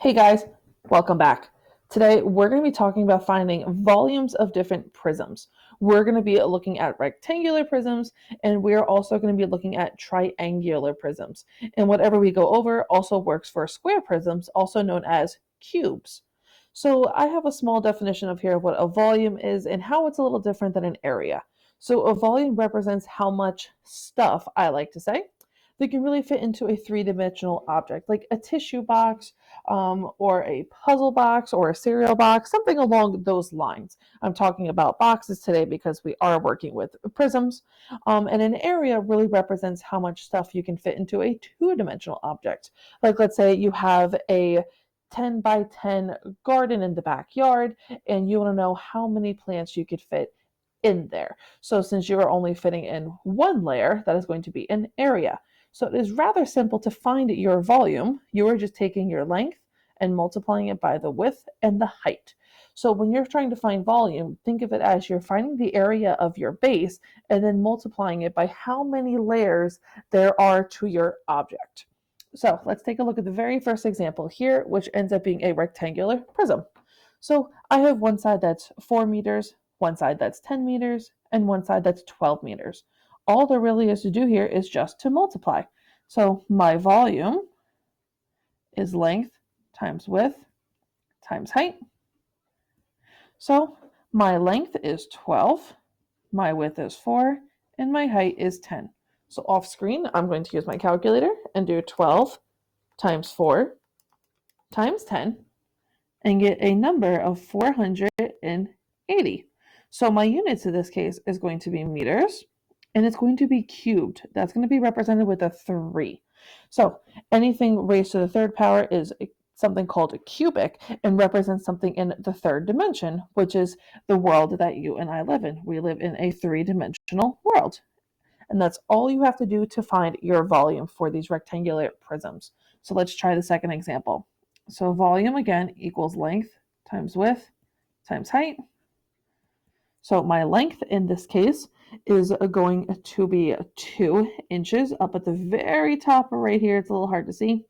Hey guys, welcome back. Today we're going to be talking about finding volumes of different prisms. We're going to be looking at rectangular prisms, and we're also going to be looking at triangular prisms. And whatever we go over also works for square prisms, also known as cubes. So I have a small definition of here of what a volume is and how it's a little different than an area. So a volume represents how much stuff, I like to say, that can really fit into a three-dimensional object, like a tissue box, or a puzzle box or a cereal box, something along those lines. I'm talking about boxes today because we are working with prisms. And an area really represents how much stuff you can fit into a two-dimensional object. Like, let's say you have a 10 by 10 garden in the backyard, and you want to know how many plants you could fit in there. So since you are only fitting in one layer, that is going to be an area. So it is rather simple to find your volume. You are just taking your length and multiplying it by the width and the height. So when you're trying to find volume, think of it as you're finding the area of your base and then multiplying it by how many layers there are to your object. So let's take a look at the very first example here, which ends up being a rectangular prism. So I have one side that's 4 meters, one side that's 10 meters, and one side that's 12 meters. All there really is to do here is just to multiply. So my volume is length times width times height. So my length is 12, my width is 4, and my height is 10. So off screen, I'm going to use my calculator and do 12 times 4 times 10 and get a number of 480. So my units in this case is going to be meters, and it's going to be cubed. That's going to be represented with a 3. So anything raised to the third power is something called a cubic and represents something in the third dimension, which is the world that you and I live in. We live in a three-dimensional world. And that's all you have to do to find your volume for these rectangular prisms. So let's try the second example. So volume again equals length times width times height. So my length in this case is going to be 2 inches up at the very top right here. It's a little hard to see.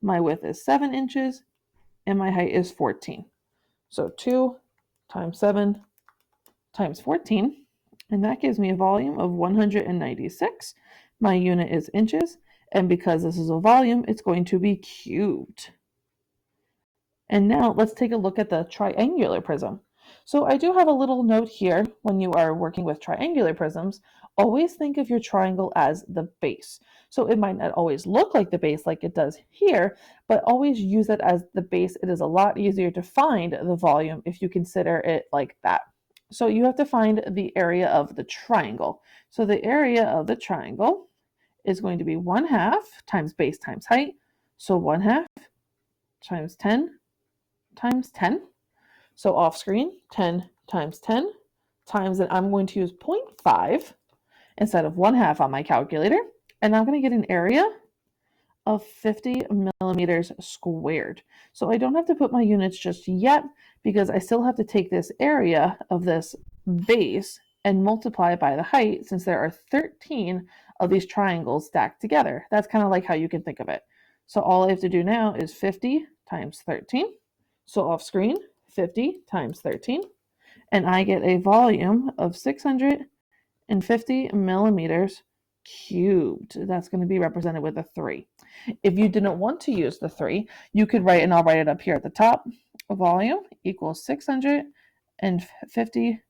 My width is 7 inches and my height is 14. So 2 times 7 times 14, and that gives me a volume of 196. My unit is inches, and because this is a volume, it's going to be cubed. And now let's take a look at the triangular prism. So I do have a little note here when you are working with triangular prisms. Always think of your triangle as the base. So it might not always look like the base like it does here, but always use it as the base. It is a lot easier to find the volume if you consider it like that. So you have to find the area of the triangle. So the area of the triangle is going to be 1/2 times base times height. So 1/2 times 10 times 10. So off screen, 10 times 10 times, and I'm going to use 0.5 instead of 1/2 on my calculator. And I'm going to get an area of 50 millimeters squared. So I don't have to put my units just yet because I still have to take this area of this base and multiply by the height since there are 13 of these triangles stacked together. That's kind of like how you can think of it. So all I have to do now is 50 times 13. So off screen, 50 times 13, and I get a volume of 650 millimeters cubed. That's going to be represented with a 3. If you didn't want to use the 3, you could write, and I'll write it up here at the top, volume equals 650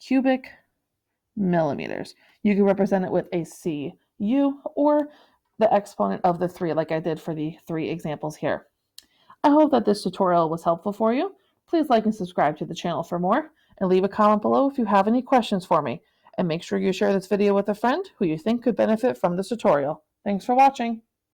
cubic millimeters. You can represent it with a CU or the exponent of the 3 like I did for the 3 examples here. I hope that this tutorial was helpful for you. Please like and subscribe to the channel for more, and leave a comment below if you have any questions for me. And make sure you share this video with a friend who you think could benefit from this tutorial. Thanks for watching.